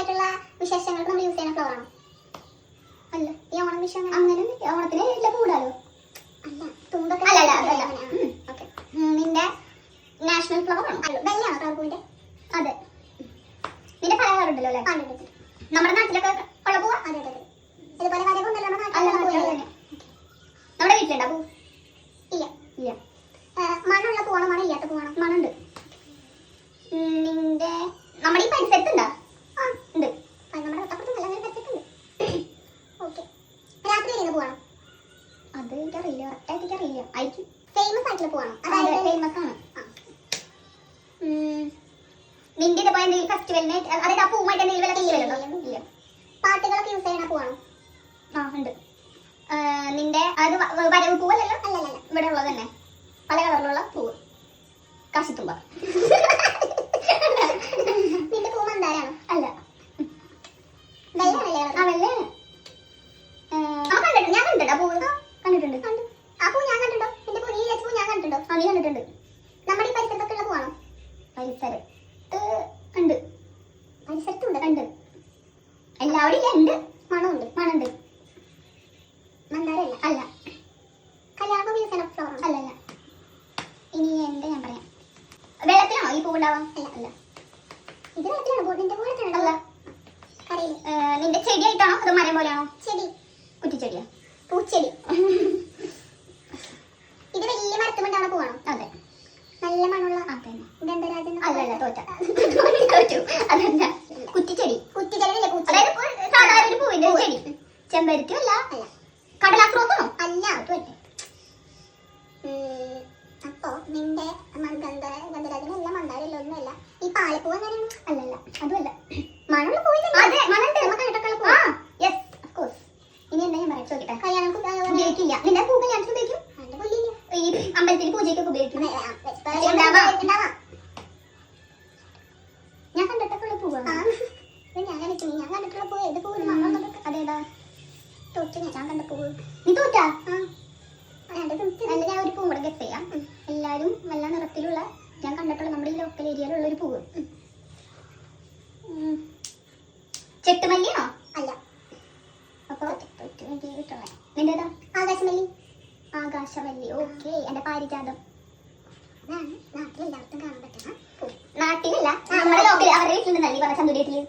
ആയിട്ടുള്ള വിശേഷങ്ങൾക്ക് നമ്മൾ യൂസ് ചെയ്യുന്ന ഫ്ലവർ ആണോ? അല്ല. ഈ ഓണം വിഷയം അങ്ങനെ ഓണത്തിന് ഇല്ല കൂടാലോ. അല്ല, തുമ്പൊക്കെ അല്ല അതല്ല. ഓക്കെ. നിന്റെ നാഷണൽ ഫ്ലവർ ആണോ? വെള്ളയാണോ ഫ്ലവർ? അതെ. നിന്റെ പല കളർ ഉണ്ടല്ലോ അല്ലേ? നമ്മുടെ നാട്ടിലൊക്കെ ഉള്ള പൂവാ? അതെ അതെ അതെ. ഇതുപോലെ വരവുണ്ടല്ലോ നമ്മുടെ നമ്മുടെ വീട്ടിലുണ്ടാ പൂ? ഇല്ല ഇല്ല. മണമുള്ള പൂവാണോ മണമില്ലാത്ത പൂവാണോ? മണുണ്ട്. നിന്റെ നമ്മുടെ ഈ പരിസരത്തുണ്ടാ? ആ ഉണ്ട്. നമ്മുടെ തൊട്ടപ്പുറത്ത് നല്ല പരിസരത്തുണ്ട്. ഓക്കെ. രാത്രി വരുന്ന പൂവാണോ? അത് എനിക്കറിയില്ല, കറക്റ്റായിട്ട് എനിക്കറിയില്ല. ആയിരിക്കും. ഫേമസ് ആയിട്ടുള്ള പൂവാണോ? അതായത് ഫേമസ് ആണ്. നിന്റെ ഇതുപോലെ എന്തെങ്കിലും ഫെസ്റ്റിവലിന് അതായത് ആ പൂവുമായിട്ട് എന്തെങ്കിലും വില ഫെസ്റ്റിവൽ ഇല്ല. പാട്ടുകളൊക്കെ യൂസ് ചെയ്യുന്ന പൂവാണോ? ആ ഉണ്ട്. നിന്റെ അത് വരവ് പൂവല്ലല്ലോ? അല്ലല്ല. ഇവിടെ ഉള്ളത് തന്നെ പല കളറിലുള്ള പൂവ്. കാശിത്തുമ്പ. നിന്റെ പൂ മന്ദാരാണോ? അല്ല. വെള്ളയാണല്ലേ? ആ വെള്ളയാണ്. ഞാൻ കണ്ടിട്ടുണ്ട് ആ പൂവ്. കണ്ടിട്ടുണ്ട്. ആ പൂ ഞാൻ കണ്ടിട്ടുണ്ടോ? നിന്റെ പൂ നീ പൂ ഞാൻ കണ്ടിട്ടുണ്ടോ? ആ നീ കണ്ടിട്ടുണ്ട്. നമ്മുടെ ഈ പരിസരത്തൊക്കെ ഉള്ള പൂവാണോ? പരിസരത്ത് ഉണ്ട്. പരിസരത്തുണ്ട്. ഉണ്ട്. എല്ലാവരും ഉണ്ട്. മണമുണ്ട്. മണുണ്ട്. മന്ദാരല്ല. അല്ല. കല്യാണം യൂസ് ചെയ്യുന്ന ഫ്ലവർ ആണോ? അല്ലല്ല. ഇനി എന്റെ ഞാൻ പറയാം. വെള്ളത്തിലാണോ ഈ പൂവുണ്ടാവാം? അല്ല. ഇത് വെള്ളത്തിലാണ്. നിന്റെ പോലെ തന്നെ അല്ല. കരയിൽ. നിന്റെ ചെടിയായിട്ടാണോ അത് മരം പോലെയാണോ? ചെടി. കുറ്റിച്ചെടിയാ? പൂച്ചെടി. ഇത് വലിയ മരത്തുമുണ്ടാവുന്ന പൂവാണോ? അതെ. നല്ല മണമുള്ള. അതന്നെ. ഇതെന്താ രാജ്യം? അല്ലല്ല, തോറ്റ. അതല്ല, കുറ്റിച്ചെടി. കുറ്റിച്ചെടിയല്ലേ? അതായത് സാധാരണ ഒരു പൂവിന്റെ ചെടി. ചെമ്പരത്തി അല്ല. കടലാസ് റോസാണോ? അല്ല. തോറ്റെ. അപ്പൊ നിന്റെ ഗന്ധരാജന് എല്ലാം മന്ദാരമല്ലോ ഒന്നുമല്ല. ഈ പാലപ്പൂ എങ്ങനെയാണ്? അല്ലല്ല, അതുമല്ല. മണമുള്ള പൂവില്ല. അതെ, മണുണ്ട്. നമുക്ക് കണ്ടിട്ടുള്ള പൂ. Yes, of course. ഇനി എന്താ ഞാൻ പറയാം ചോദിക്കട്ടെ. കല്യാണം ഉപയോഗിക്കില്ല. നിന്റെ പൂ കല്യാണത്തിന് ഉപയോഗിക്കും? അതിന്റെ പുല്ലില്ല. ഈ അമ്പലത്തിൽ പൂജയ്ക്കൊക്കെ ഉപയോഗിക്കും. ഉണ്ടാവാം. ഞാൻ കണ്ടിട്ടൊക്കെയുള്ള പൂവാണ്. ഞാൻ കണ്ടിട്ടുള്ള പൂ ഏത് പൂ? മണം. അതേതാ? തോറ്റു ഞാൻ കണ്ട പൂവ്. നീ തോറ്റാ? അല്ല, ഞാൻ ഒരു പൂവിടെ ഗസ് ചെയ്യാം. എല്ലാരും നല്ല നിറത്തിലുള്ള ഞാൻ കണ്ടിട്ടുള്ള നമ്മുടെ ഈ ലോക്കൽ ഏരിയയിലുള്ള ഒരു പൂവ്. ചെട്ടുമല്ലിയാണോ? അല്ല. അപ്പൊ കിട്ടുള്ള നിന്റേതാ? ആകാശമല്ലി. ആകാശമല്ലി. ഓക്കെ. എന്റെ പാരിജാതം. നാട്ടിൽ എല്ലാവർക്കും കാണാൻ പറ്റുന്ന പൂ. നാട്ടിലല്ല, നമ്മുടെ ലോക്കൽ അവരുടെ വീട്ടിലുണ്ട്. നല്ല പറഞ്ഞ ചന്ദൂരിയത്തില്